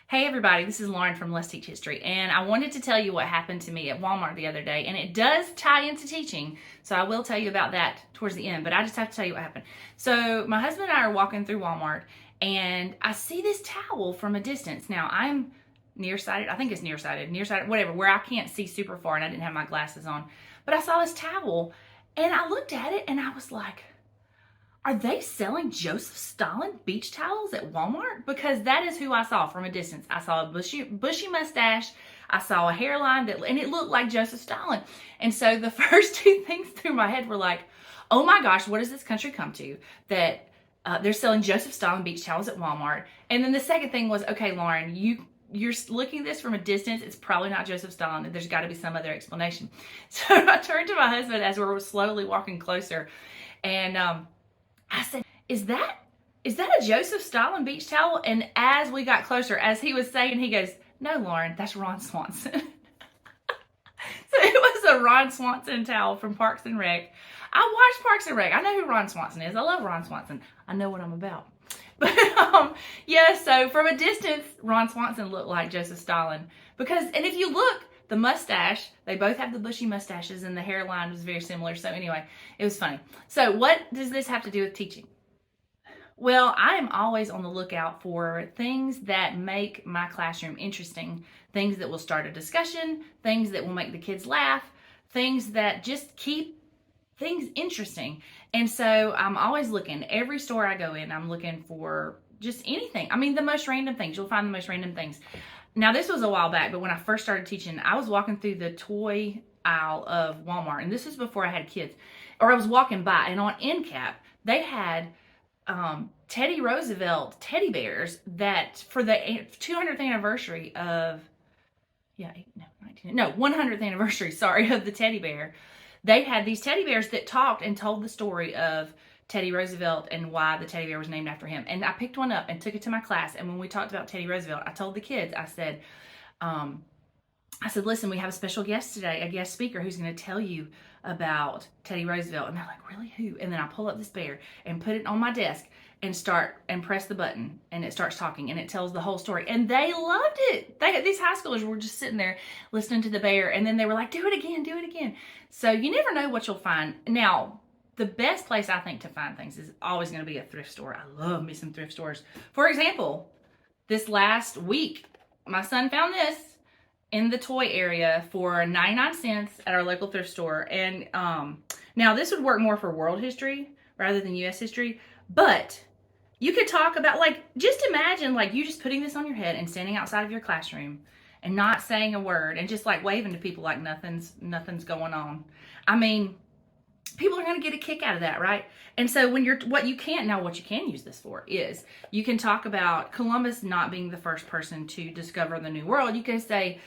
Hey everybody, this is Lauren from Let's Teach History, and I wanted to tell you what happened to me at Walmart the other day, and it does tie into teaching, so I will tell you about that towards the end, but I just have to tell you what happened. So my husband and I are walking through Walmart, and I see this towel from a distance. Now I'm nearsighted, I think it's nearsighted, whatever, where I can't see super far and I didn't have my glasses on, but I saw this towel, and I looked at it and I was like, are they selling Joseph Stalin beach towels at Walmart? Because that is who I saw from a distance. I saw a bushy mustache. I saw a hairline and it looked like Joseph Stalin. And so the first two things through my head were like, oh my gosh, what does this country come to? That they're selling Joseph Stalin beach towels at Walmart. And then the second thing was, okay, Lauren, you're looking at this from a distance. It's probably not Joseph Stalin. There's got to be some other explanation. So I turned to my husband as we were slowly walking closer, and I said, is that a Joseph Stalin beach towel? And as we got closer, as he was saying, he goes, no, Lauren, that's Ron Swanson. So it was a Ron Swanson towel from Parks and Rec. I watched Parks and Rec. I know who Ron Swanson is. I love Ron Swanson. I know what I'm about. But yeah, so from a distance, Ron Swanson looked like Joseph Stalin. And if you look, the mustache, they both have the bushy mustaches, and the hairline was very similar. So anyway, it was funny. So what does this have to do with teaching? Well, I am always on the lookout for things that make my classroom interesting, things that will start a discussion, things that will make the kids laugh, things that just keep things interesting. And so I'm always looking. Every store I go in, I'm looking for just anything. I mean, the most random things. You'll find the most random things. Now, this was a while back, but when I first started teaching, I was walking through the toy aisle of Walmart, and this was before I had kids, or I was walking by, and on end cap, they had Teddy Roosevelt teddy bears that for the 200th anniversary of, 100th anniversary, of the teddy bear. They had these teddy bears that talked and told the story of Teddy Roosevelt and why the teddy bear was named after him. And I picked one up and took it to my class. And when we talked about Teddy Roosevelt, I told the kids, I said, listen, we have a special guest today, a guest speaker who's going to tell you about Teddy Roosevelt. And they're like, really, who? And then I pull up this bear and put it on my desk and press the button, and it starts talking, and it tells the whole story. And they loved it. These high schoolers were just sitting there listening to the bear, and then they were like, do it again, do it again. So you never know what you'll find. Now, the best place I think to find things is always going to be a thrift store. I love me some thrift stores. For example, this last week, my son found this in the toy area for 99 cents at our local thrift store. And now this would work more for world history rather than U.S. history, but you could talk about, just imagine, you just putting this on your head and standing outside of your classroom and not saying a word and just waving to people like nothing's going on. I mean, people are going to get a kick out of that, right? And so what you can use this for is you can talk about Columbus not being the first person to discover the New World. You can say,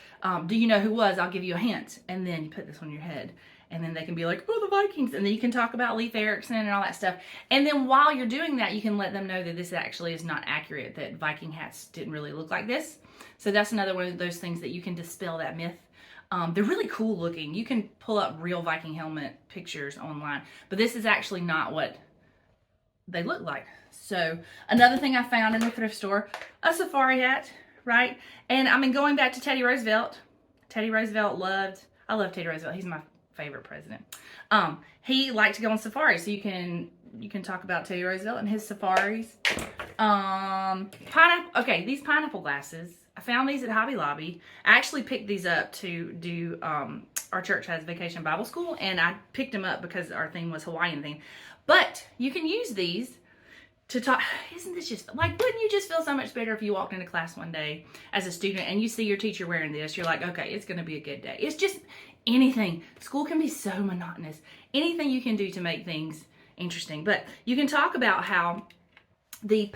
do you know who was? I'll give you a hint. And then you put this on your head. And then they can be like, oh, the Vikings. And then you can talk about Leif Erikson and all that stuff. And then while you're doing that, you can let them know that this actually is not accurate, that Viking hats didn't really look like this. So that's another one of those things that you can dispel that myth. They're really cool looking. You can pull up real Viking helmet pictures online, but this is actually not what they look like. So another thing I found in the thrift store, a safari hat, right? And I mean, going back to Teddy Roosevelt, I love Teddy Roosevelt. He's my favorite president. He liked to go on safaris, so you can talk about Teddy Roosevelt and his safaris. These pineapple glasses, I found these at Hobby Lobby. I actually picked these up to do, our church has Vacation Bible School, and I picked them up because our theme was Hawaiian theme. But you can use these to talk. Isn't this just, wouldn't you just feel so much better if you walked into class one day as a student and you see your teacher wearing this? You're like, okay, it's going to be a good day. It's just anything. School can be so monotonous. Anything you can do to make things interesting. But you can talk about how the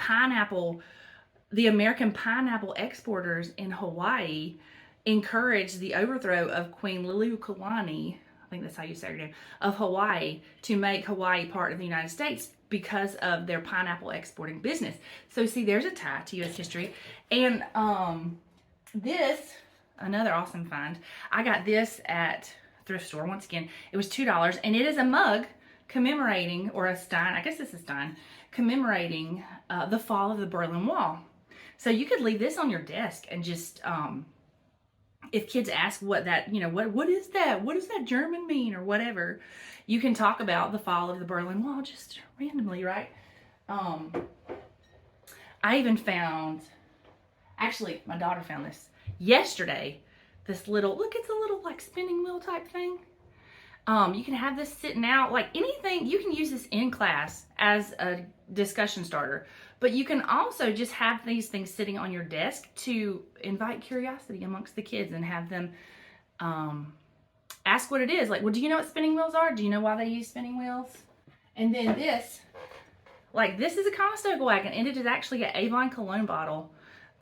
American pineapple exporters in Hawaii encouraged the overthrow of Queen Liliuokalani, I think that's how you say her name, of Hawaii, to make Hawaii part of the United States because of their pineapple exporting business. So see, there's a tie to U.S. history. And this, another awesome find, I got this at thrift store. Once again, it was $2, and it is a mug commemorating, or a stein, I guess it's a stein, commemorating the fall of the Berlin Wall. So you could leave this on your desk and just, if kids ask what that, what is that? What does that German mean or whatever, you can talk about the fall of the Berlin Wall just randomly, right? I even found, actually, my daughter found this yesterday. This little, look, it's a little like spinning wheel type thing. You can have this sitting out, like anything. You can use this in class as a discussion starter, but you can also just have these things sitting on your desk to invite curiosity amongst the kids and have them ask what it is. Like, well, do you know what spinning wheels are? Do you know why they use spinning wheels? And then this, like, this is a Conestoga wagon, and it is actually an Avon cologne bottle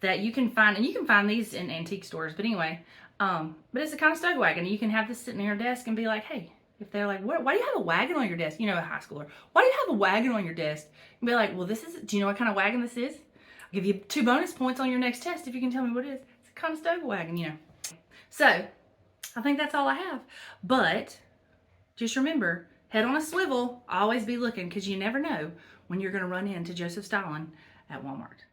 that you can find, and you can find these in antique stores, but anyway, but it's a Conestoga wagon. You can have this sitting on your desk and be like, hey, if they're like, why do you have a wagon on your desk? You know, a high schooler, why do you have a wagon on your desk? And be like, well, do you know what kind of wagon this is? I'll give you 2 bonus points on your next test if you can tell me what it is. It's a Conestoga wagon, So, I think that's all I have. But, just remember, head on a swivel, always be looking, because you never know when you're going to run into Joseph Stalin at Walmart.